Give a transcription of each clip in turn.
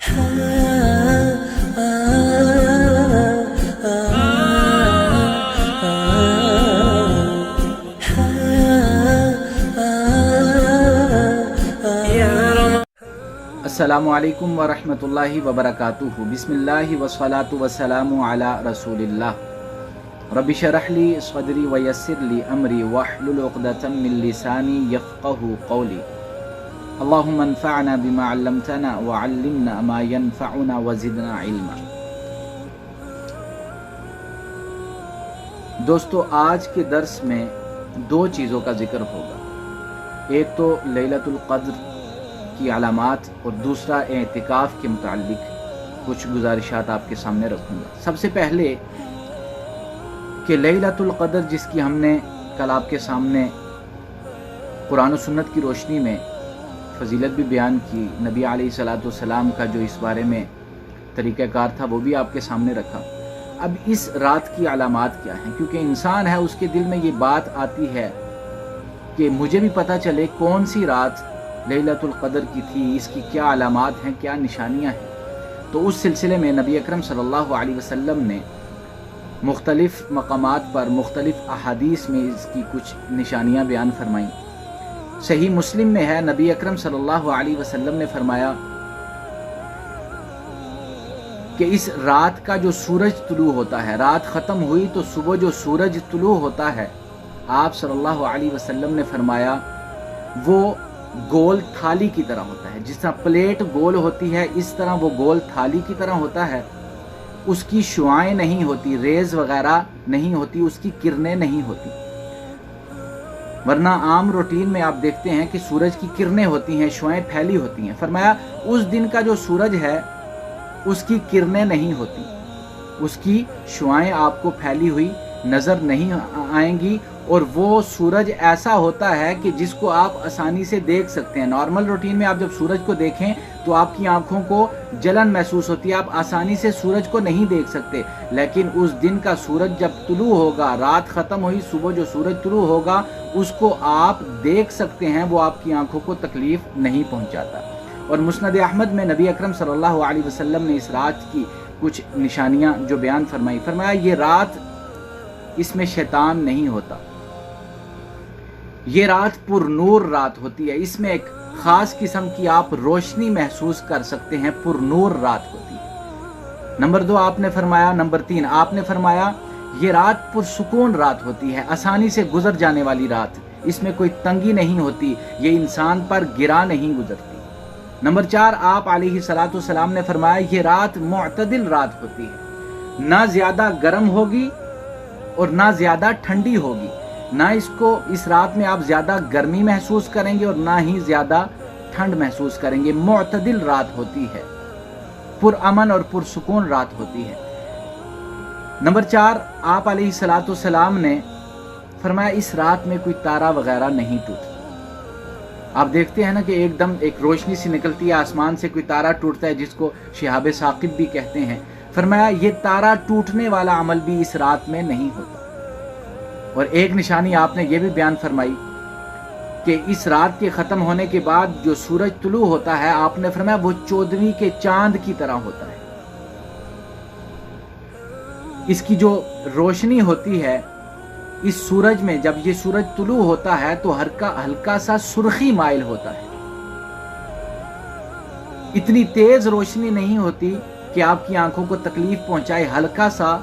السلام علیکم ورحمۃ اللہ وبرکاتہ۔ بسم اللہ والصلاۃ والسلام علی رسول اللہ۔ رب اشرح لی صدری ویسر لی امری واحلل عقدۃ من لسانی یفقہوا قولی۔ اللہم انفعنا بما علمتنا وعلمنا ما ينفعنا وزدنا علما۔ دوستو، آج کے درس میں دو چیزوں کا ذکر ہوگا، ایک تو لیلۃ القدر کی علامات اور دوسرا اعتکاف کے متعلق کچھ گزارشات آپ کے سامنے رکھوں گا۔ سب سے پہلے کہ لیلۃ القدر، جس کی ہم نے کل آپ کے سامنے قرآن و سنت کی روشنی میں فضیلت بھی بیان کی، نبی علیہ الصلوۃ والسلام کا جو اس بارے میں طریقہ کار تھا وہ بھی آپ کے سامنے رکھا۔ اب اس رات کی علامات کیا ہیں، کیونکہ انسان ہے اس کے دل میں یہ بات آتی ہے کہ مجھے بھی پتہ چلے کون سی رات لیلۃ القدر کی تھی، اس کی کیا علامات ہیں، کیا نشانیاں ہیں۔ تو اس سلسلے میں نبی اکرم صلی اللہ علیہ وسلم نے مختلف مقامات پر مختلف احادیث میں اس کی کچھ نشانیاں بیان فرمائیں۔ صحیح مسلم میں ہے، نبی اکرم صلی اللہ علیہ وسلم نے فرمایا کہ اس رات کا جو سورج طلوع ہوتا ہے، رات ختم ہوئی تو صبح جو سورج طلوع ہوتا ہے، آپ صلی اللہ علیہ وسلم نے فرمایا وہ گول تھالی کی طرح ہوتا ہے۔ جس طرح پلیٹ گول ہوتی ہے، اس طرح وہ گول تھالی کی طرح ہوتا ہے۔ اس کی شعاعیں نہیں ہوتی، ریز وغیرہ نہیں ہوتی، اس کی کرنیں نہیں ہوتی، ورنہ عام روٹین میں آپ دیکھتے ہیں کہ سورج کی کرنیں ہوتی ہیں، شعاعیں پھیلی ہوتی ہیں۔ فرمایا اس دن کا جو سورج ہے اس کی کرنیں نہیں ہوتی، اس کی شعاعیں آپ کو پھیلی ہوئی نظر نہیں آئیں گی، اور وہ سورج ایسا ہوتا ہے کہ جس کو آپ آسانی سے دیکھ سکتے ہیں۔ نارمل روٹین میں آپ جب سورج کو دیکھیں تو آپ کی آنکھوں کو جلن محسوس ہوتی ہے، آپ آسانی سے سورج کو نہیں دیکھ سکتے، لیکن اس دن کا سورج جب طلوع ہوگا، رات ختم ہوئی، صبح جو سورج طلوع ہوگا اس کو آپ دیکھ سکتے ہیں، وہ آپ کی آنکھوں کو تکلیف نہیں پہنچاتا۔ اور مسند احمد میں نبی اکرم صلی اللہ علیہ وسلم نے اس رات کی کچھ نشانیاں جو بیان فرمائی، فرمایا یہ رات، اس میں شیطان نہیں ہوتا، یہ رات پر نور رات ہوتی ہے، اس میں ایک خاص قسم کی آپ روشنی محسوس کر سکتے ہیں، پر نور رات ہوتی ہے۔ نمبر 2 آپ نے فرمایا، نمبر 3 آپ نے فرمایا یہ رات پر سکون رات ہوتی ہے، آسانی سے گزر جانے والی رات، اس میں کوئی تنگی نہیں ہوتی، یہ انسان پر گرا نہیں گزرتی۔ نمبر 4 آپ علیہ الصلوۃ والسلام نے فرمایا یہ رات معتدل رات ہوتی ہے، نہ زیادہ گرم ہوگی اور نہ زیادہ ٹھنڈی ہوگی، نہ اس رات میں آپ زیادہ گرمی محسوس کریں گے اور نہ ہی زیادہ ٹھنڈ محسوس کریں گے، معتدل رات ہوتی ہے، پر امن اور پر سکون رات ہوتی ہے۔ نمبر 4 آپ علیہ الصلوۃ والسلام نے فرمایا اس رات میں کوئی تارا وغیرہ نہیں ٹوٹتا۔ آپ دیکھتے ہیں نا کہ ایک دم ایک روشنی سی نکلتی ہے آسمان سے، کوئی تارا ٹوٹتا ہے جس کو شہاب ثاقب بھی کہتے ہیں۔ فرمایا یہ تارا ٹوٹنے والا عمل بھی اس رات میں نہیں ہوتا۔ اور ایک نشانی آپ نے یہ بھی بیان فرمائی کہ اس رات کے ختم ہونے کے بعد جو سورج طلوع ہوتا ہے، آپ نے فرمایا وہ 14ویں کے چاند کی طرح ہوتا ہے۔ اس کی جو روشنی ہوتی ہے اس سورج میں، جب یہ سورج طلوع ہوتا ہے تو ہلکا سا سرخی مائل ہوتا ہے، اتنی تیز روشنی نہیں ہوتی کہ آپ کی آنکھوں کو تکلیف پہنچائے، ہلکا سا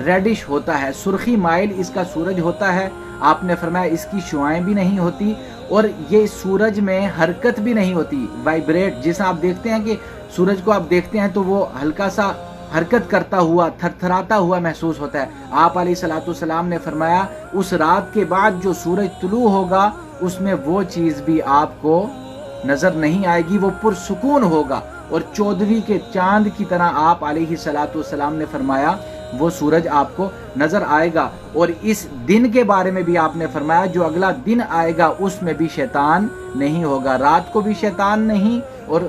ریڈش ہوتا ہے، سرخی مائل اس کا سورج ہوتا ہے۔ آپ نے فرمایا اس کی شعاعیں بھی نہیں ہوتی اور یہ سورج میں حرکت بھی نہیں ہوتی، وائبریٹ، جیسا آپ دیکھتے ہیں کہ سورج کو آپ دیکھتے ہیں تو وہ ہلکا سا حرکت کرتا ہوا، تھرتھراتا ہوا محسوس ہوتا ہے۔ آپ علیہ الصلوۃ والسلام نے فرمایا اس رات کے بعد جو سورج طلوع ہوگا اس میں وہ چیز بھی آپ کو نظر نہیں آئے گی، وہ پرسکون ہوگا، اور 14ویں کے چاند کی طرح آپ علیہ الصلوۃ والسلام نے فرمایا وہ سورج آپ کو نظر آئے گا۔ اور اس دن کے بارے میں بھی آپ نے فرمایا جو اگلا دن آئے گا اس میں بھی شیطان نہیں ہوگا، رات کو بھی شیطان نہیں اور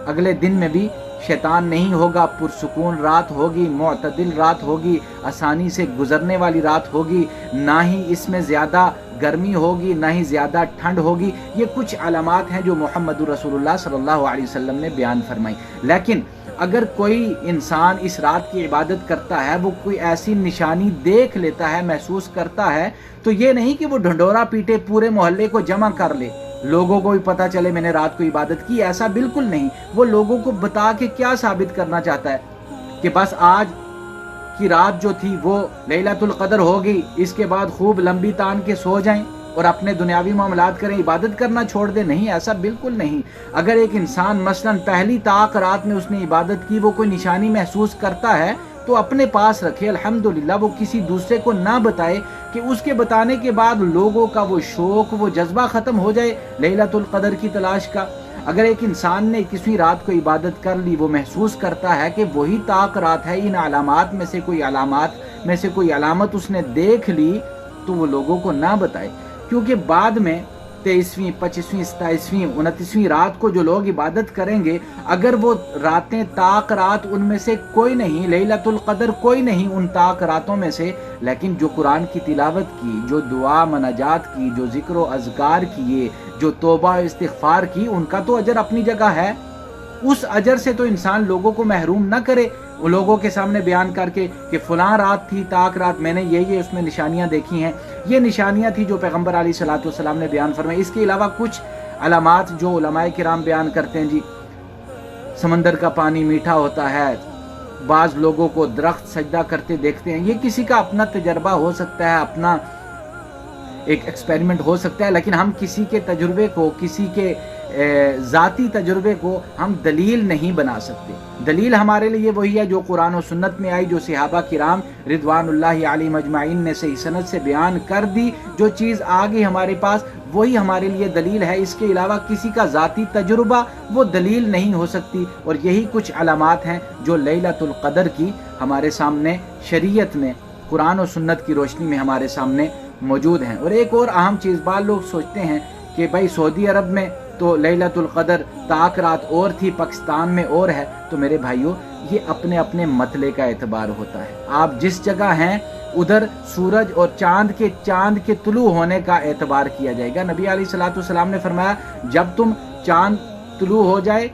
اگلے دن میں بھی شیطان نہیں ہوگا، پرسکون رات ہوگی، معتدل رات ہوگی، آسانی سے گزرنے والی رات ہوگی، نہ ہی اس میں زیادہ गर्मी होगी, ना ही ज़्यादा ठंड होगी। ये कुछ अलामात हैं जो मोहम्मद रसूलुल्लाह सल्लल्लाहु अलैहि वसल्लम ने बयान फरमाई। लेकिन अगर कोई इंसान इस रात की इबादत करता है, वो कोई ऐसी निशानी देख लेता है, महसूस करता है, तो ये नहीं कि वो ढंढोरा पीटे पूरे मोहल्ले को जमा कर ले, लोगों को भी पता चले मैंने रात को इबादत की, ऐसा बिल्कुल नहीं। वो लोगों को बता के क्या साबित करना चाहता है कि बस आज की रात जो थी वो लैलतुल क़द्र होगी, इसके बाद खूब लंबी तान के सो जाएं और अपने दुनियावी मामलात करें, इबादत करना छोड़ दे। नहीं, ऐसा बिल्कुल नहीं। अगर एक इंसान मसलन पहली ताक रात में उसने इबादत की, वो कोई निशानी महसूस करता है तो अपने पास रखे, अल्हम्दुलिल्लाह। वो किसी दूसरे को ना बताए कि उसके बताने के बाद लोगों का वो शौक, वो जज्बा ख़त्म हो जाए लैलतुल क़द्र की तलाश का। अगर एक इंसान ने 21वीं रात को इबादत कर ली, वो महसूस करता है कि वही ताक रात है, इन अलामात में से कोई अलामत उसने देख ली, तो वो लोगों को ना बताए। क्योंकि बाद में 23वीं, 25वीं, 27वीं, 29वीं रात को जो लोग इबादत करेंगे, अगर वो रातें ताक रात उनमें से कोई नहीं, लैलतुल क़द्र कोई नहीं उन ताक रातों में से, लेकिन जो कुरान की तिलावत की, जो दुआ मनाजात की, जो ज़िक्र व अज़कार किए, जो तौबा इस्तिग़फ़ार की, उनका तो अजर अपनी जगह है। उस अजर से तो इंसान लोगों को महरूम ना करे, लोगों के सामने बयान करके कि फ़लाँ रात थी ताक रात, मैंने ये उसमें निशानियाँ देखी हैं। ये निशानियाँ थी जो पैगम्बर अलैहिस्सलातु वस्सलाम ने बयान फरमाई। इसके अलावा कुछ अलामात जो उलमाए किराम बयान करते हैं, जी समंदर का पानी मीठा होता है, बाज़ लोगों को दरख्त सजदा करते देखते हैं। ये किसी का अपना तजर्बा हो सकता है, अपना एक एक्सपेरिमेंट हो सकता है, लेकिन हम किसी के तजुर्बे को, किसी के ज़ाती तजुर्बे को हम दलील नहीं बना सकते। दलील हमारे लिए वही है जो कुरान और सुन्नत में आई, जो सहाबा किराम रिदवानुल्लाहि अलैहिम अजमाइन ने सही सनद से बयान कर दी। जो चीज़ आ गई हमारे पास, वही हमारे लिए दलील है। इसके अलावा किसी का ज़ाती तजुर्बा वो दलील नहीं हो सकती। और यही कुछ अलामात हैं जो लैलतुल क़द्र की हमारे सामने शरीयत में, कुरान और सुन्नत की रोशनी में हमारे सामने मौजूद हैं। और एक और अहम चीज़, बाल लोग सोचते हैं कि भाई सऊदी अरब में तो लैलतुल क़द्र ताक रात और थी, पाकिस्तान में और है। तो मेरे भाइयों, ये अपने अपने मतले का एतबार होता है। आप जिस जगह हैं उधर सूरज और चांद के तुलू होने का एतबार किया जाएगा। नबी अलैहिस्सलातु वस्सलाम ने फरमाया, जब तुम चांद तुलू हो जाए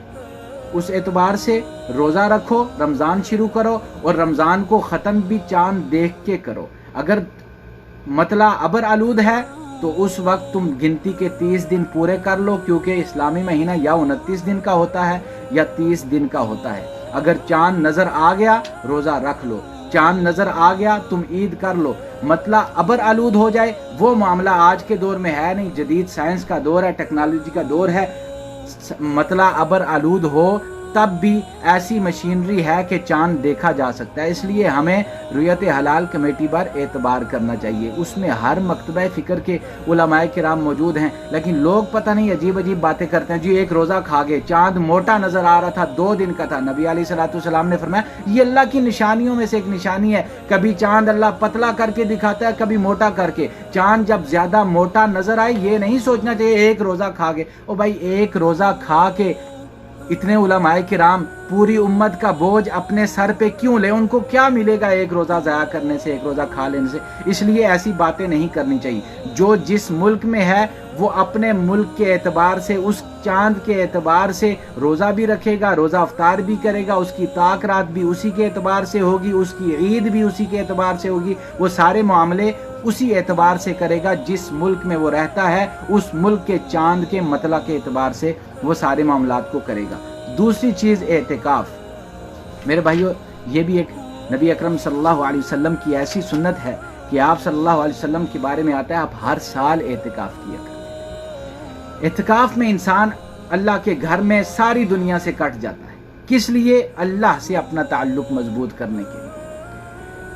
उस एतबार से रोज़ा रखो, रमज़ान शुरू करो, और रमज़ान को ख़त्म भी चांद देख के करो। अगर मतला अबर आलूद है तो उस वक्त तुम गिनती के 30 दिन पूरे कर लो, क्योंकि इस्लामी महीना या 29 दिन का होता है या 30 दिन का होता है। अगर चांद नज़र आ गया, रोज़ा रख लो। चांद नज़र आ गया, तुम ईद कर लो। मतला अबर आलूद हो जाए, वो मामला आज के दौर में है नहीं। जदीद साइंस का दौर है, टेक्नोलॉजी का दौर है। मतला अबर आलूद हो तब भी ऐसी मशीनरी है कि चांद देखा जा सकता है। इसलिए हमें रुयत हलाल कमेटी पर एतबार करना चाहिए। उसमें हर मकतबा फ़िक्र के उलमाए किराम मौजूद हैं, लेकिन लोग पता नहीं अजीब अजीब बातें करते हैं। जी एक रोज़ा खा गए, चांद मोटा नज़र आ रहा था, 2 दिन का था। नबी अलैहिस्सलातु वस्सलाम ने फरमाया, ये अल्लाह की निशानियों में से एक निशानी है। कभी चांद अल्लाह पतला करके दिखाता है, कभी मोटा करके। चांद जब ज़्यादा मोटा नज़र आए, ये नहीं सोचना चाहिए एक रोज़ा खा गए। ओ भाई, एक रोज़ा खा के इतने उलमाए किराम पूरी उम्मत का बोझ अपने सर पे क्यों ले? उनको क्या मिलेगा एक रोज़ा ज़ाया करने से, एक रोज़ा खा लेने से? इसलिए ऐसी बातें नहीं करनी चाहिए। जो जिस मुल्क में है वो अपने मुल्क के एतबार से, उस चांद के एतबार से रोज़ा भी रखेगा, रोज़ा अफ्तार भी करेगा, उसकी ताक रात भी उसी के एतबार से होगी, उसकी ईद भी उसी के एतबार से होगी। वो सारे मामले उसी एतबार से करेगा जिस मुल्क में वो रहता है, उस मुल्क के चांद के मतला के एतबार से वो सारे मामलात को करेगा। दूसरी चीज़ एतिकाफ। मेरे भाइयों, ये भी एक नबी अकरम सल्लल्लाहु अलैहि वसल्लम की ऐसी सुन्नत है कि आप सल्लल्लाहु अलैहि वसल्लम के बारे में आता है, आप हर साल एतिकाफ किया करते हैं। एतिकाफ में इंसान अल्लाह के घर में सारी दुनिया से कट जाता है। किस लिए? अल्लाह से अपना ताल्लुक मजबूत करने के लिए।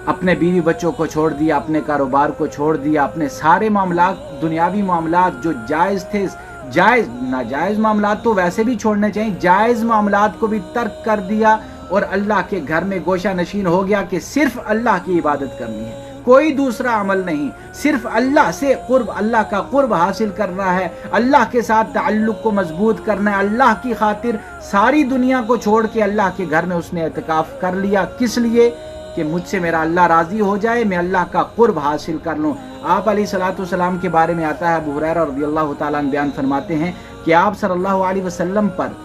अपने बीवी बच्चों को छोड़ दिया, अपने कारोबार को छोड़ दिया, अपने सारे मामलात, दुनियावी मामलात जो जायज़ थे, जायज़ नाजायज़ मामलात तो वैसे भी छोड़ने चाहिए, जायज़ मामलात को भी तर्क कर दिया और अल्लाह के घर में गोशा नशीन हो गया कि सिर्फ अल्लाह की इबादत करनी है, कोई दूसरा अमल नहीं। सिर्फ अल्लाह से कुर्ब, अल्लाह का कुर्ब हासिल करना है, अल्लाह के साथ ताल्लुक को मजबूत करना है। अल्लाह की खातिर सारी दुनिया को छोड़ के अल्लाह के घर में उसने एतिकाफ कर लिया। किस लिए? کہ मुझ से मेरा अल्लाह राज़ी हो जाए, मैं अल्लाह का कुर्ब हासिल कर लूँ। आप अलैहिस्सलाम के बारे में आता है, अबू हुरैरा रज़ियल्लाहु ताला अन्हु बयान फरमाते हैं कि आप सल्लल्लाहु अलैहि वसल्लम पर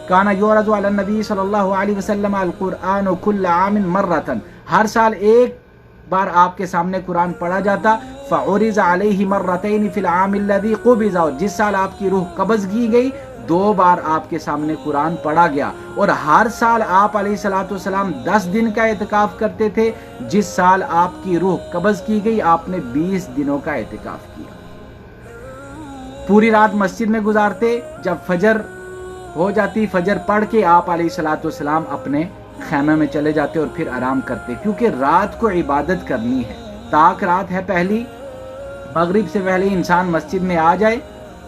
काना युरज़ु अला नबी सल्लल्लाहु अलैहि वसल्लम अल कुरआन कुल्ल आमिन मर्रतन, हर साल एक बार आपके सामने कुरान पढ़ा जाता। फ़उरिज़ अलैहि मर्रतैन फिल आमिल लज़ी क़ुबिज़, जिस साल आपकी रूह कब्ज़ की गई 2 बार आपके सामने कुरान पढ़ा गया। और हर साल आप अलैहिस्सलाम 10 दिन का एतिकाफ करते थे, जिस साल आपकी रूह कब्ज़ की गई आपने 20 दिनों का एतिकाफ किया। पूरी रात मस्जिद में गुजारते, जब फजर हो जाती फजर पढ़ के आप अलैहिस्सलाम अपने खैमे में चले जाते और फिर आराम करते, क्योंकि रात को इबादत करनी है। ताक रात है पहली, मगरिब से पहले इंसान मस्जिद में आ जाए,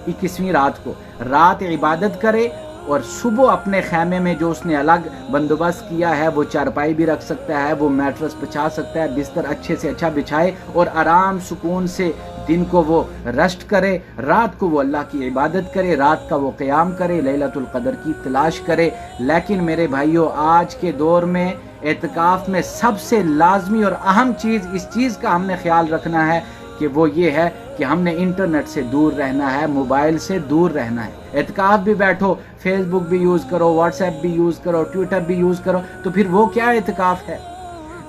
21वीं रात को रात इबादत करे और सुबह अपने खैमे में जो उसने अलग बंदोबस्त किया है, वो चारपाई भी रख सकता है, वो मैट्रेस बिछा सकता है, बिस्तर अच्छे से अच्छा बिछाए और आराम सुकून से दिन को वो रेस्ट करे, रात को वो अल्लाह की इबादत करे, रात का वो क़याम करे, लैलतुल क़द्र की तलाश करे। लेकिन मेरे भाइयों, आज के दौर में एतिकाफ में सबसे लाजमी और अहम चीज़, इस चीज़ का हमने ख्याल रखना है कि वो ये है कि हमने इंटरनेट से दूर रहना है, मोबाइल से दूर रहना है। एतिकाफ भी बैठो, फेसबुक भी यूज़ करो, व्हाट्सएप भी यूज़ करो, ट्विटर भी यूज़ करो, तो फिर वो क्या एतिकाफ है?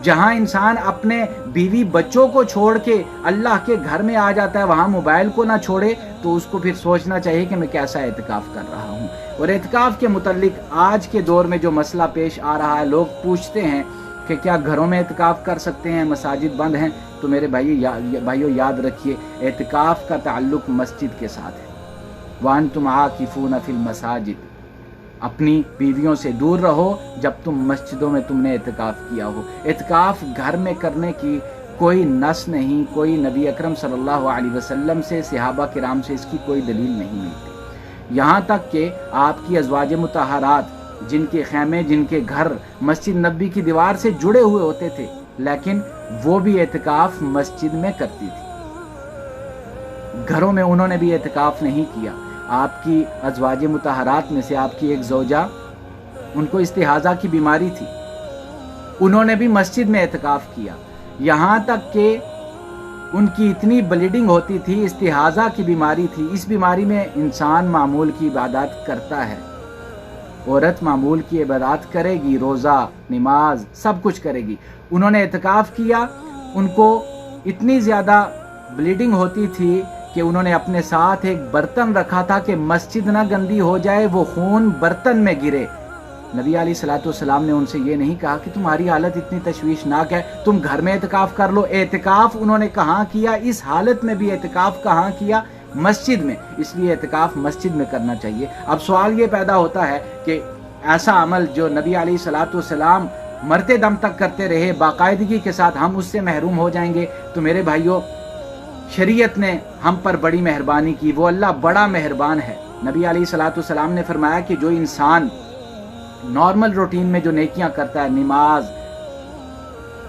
जहाँ इंसान अपने बीवी बच्चों को छोड़ के अल्लाह के घर में आ जाता है, वहाँ मोबाइल को ना छोड़े, तो उसको फिर सोचना चाहिए कि मैं कैसा एतिकाफ कर रहा हूँ। और एतिकाफ के मुतल्लिक आज के दौर में जो मसला पेश आ रहा है, लोग पूछते हैं कि क्या घरों में एतिकाफ कर सकते हैं, मसाजिद बंद हैं? तो मेरे भाइयों याद रखिए, एतिकाफ का ताल्लुक मस्जिद के साथ है। वअंतुम आकिफून फिल मसाजिद, अपनी बीवियों से दूर रहो जब तुम मस्जिदों में तुमने एतिकाफ किया हो। एतिकाफ घर में करने की कोई नस नहीं, कोई नबी अकरम सल्लल्लाहु अलैहि वसल्लम से, सहाबा किराम से इसकी कोई दलील नहीं मिलती। यहाँ तक कि आपकी अज़वाज मुतहरात, जिनके खैमे, जिनके घर मस्जिद नबी की दीवार से जुड़े हुए होते थे, लेकिन वो भी एतिकाफ मस्जिद में करती थी, घरों में उन्होंने भी एतिकाफ नहीं किया। आपकी अज़वाज मुतहरात में से आपकी एक ज़ौजा, उनको इस्तिहाज़ा की बीमारी थी, उन्होंने भी मस्जिद में एतिकाफ किया। यहाँ तक कि उनकी इतनी ब्लीडिंग होती थी, इस्तिहाज़ा की बीमारी थी। इस बीमारी में इंसान मामूल की इबादत करता है, औरत मामूल की इबादत करेगी, रोज़ा नमाज सब कुछ करेगी। उन्होंने एतिकाफ किया, उनको इतनी ज़्यादा ब्लीडिंग होती थी कि उन्होंने अपने साथ एक बर्तन रखा था कि मस्जिद ना गंदी हो जाए, वो खून बर्तन में गिरे। नबी अलैहिस्सलाम ने उनसे ये नहीं कहा कि तुम्हारी हालत इतनी तशवीशनाक है, तुम घर में एतिकाफ कर लो। एतिकाफ उन्होंने कहाँ किया? इस हालत में भी एतिकाफ कहाँ किया? मस्जिद में। इसलिए एतिकाफ मस्जिद में करना चाहिए। अब सवाल ये पैदा होता है कि ऐसा अमल जो नबी अलैहिस्सलाम मरते दम तक करते रहे बाकायदगी के साथ, हम उससे महरूम हो जाएंगे? तो मेरे भाइयों, शरीयत ने हम पर बड़ी मेहरबानी की, वो अल्लाह बड़ा मेहरबान है। नबी अलैहिस्सलाम ने फरमाया कि जो इंसान नॉर्मल रूटीन में जो नेकियां करता है, नमाज,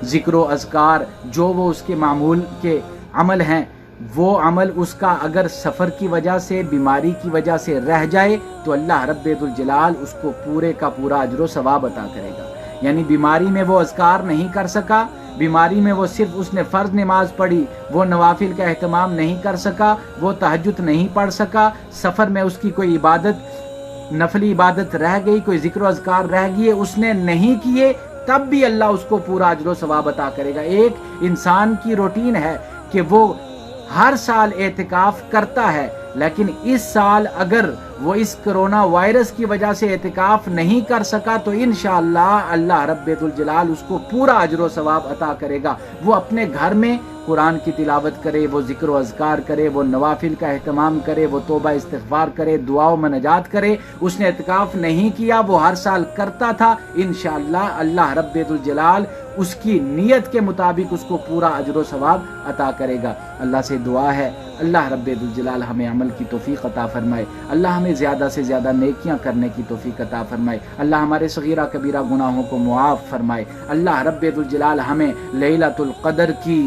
जिक्र अज़कार, जो वो उसके मामूल के अमल हैं, वो अमल उसका अगर सफ़र की वजह से, बीमारी की वजह से रह जाए, तो अल्लाह रब्बुल जलाल उसको पूरे का पूरा अजर सवाब अता करेगा। यानी बीमारी में वो अज़कार नहीं कर सका, बीमारी में वो सिर्फ उसने फ़र्ज नमाज पढ़ी, वो नवाफिल का एहतमाम नहीं कर सका, वो तहज्जुद नहीं पढ़ सका, सफ़र में उसकी कोई इबादत, नफली इबादत रह गई, कोई जिक्र अज़कार रह गई, उसने नहीं किए, तब भी अल्लाह उसको पूरा अजर सवाब अता करेगा। एक इंसान की रूटीन है कि वो हर साल एतिकाफ करता है, लेकिन इस साल अगर वो इस कोरोना वायरस की वजह से एतिकाफ नहीं कर सका, तो इंशाअल्लाह अल्लाह रब्बुल जलाल उसको पूरा अजर सवाब अता करेगा। वो अपने घर में कुरान की तिलावत करे, वो जिक्र अज़कार करे, वो नवाफिल का एहतमाम करे, वो तौबा इस्तिग़फ़ार करे, दुआओं में नजात करे। उसने एतिकाफ नहीं किया, वो हर साल करता था, इंशाअल्लाह अल्लाह रब्बुल जलाल उसकी नीयत के मुताबिक उसको पूरा अजर सवाब अता करेगा। अल्लाह से दुआ है, अल्लाह रब्बुल जलाल हमें अमल की तौफीक अता फरमाए, अल्लाह हमें ज़्यादा से ज़्यादा नेकियां करने की तौफीक अता फरमाए, अल्लाह हमारे सगीरा कबीरा गुनाहों को मुआफ़ फरमाए, अल्लाह रब्बुल जलाल हमें लैलतुल क़द्र की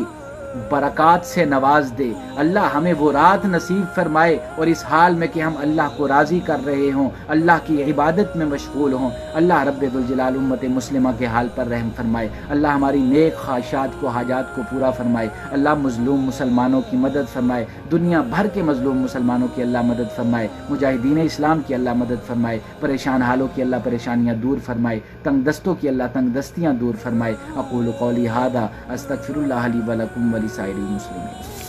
برکات سے نواز دے، اللہ ہمیں وہ رات نصیب فرمائے اور اس حال میں کہ ہم اللہ کو راضی کر رہے ہوں، اللہ کی عبادت میں مشغول ہوں۔ اللہ رب ذوالجلال امت مسلمہ کے حال پر رحم فرمائے، اللہ ہماری نیک خواہشات کو، حاجات کو پورا فرمائے، اللہ مظلوم مسلمانوں کی مدد فرمائے، دنیا بھر کے مظلوم مسلمانوں کی اللہ مدد فرمائے، مجاہدین اسلام کی اللہ مدد فرمائے، پریشان حالوں کی اللہ پریشانیاں دور فرمائے، تنگ دستوں کی اللہ تنگ دستیاں دور فرمائے۔ اقول قولی ھذا استغفر اللہ لی ولکم ولسائر المسلمین۔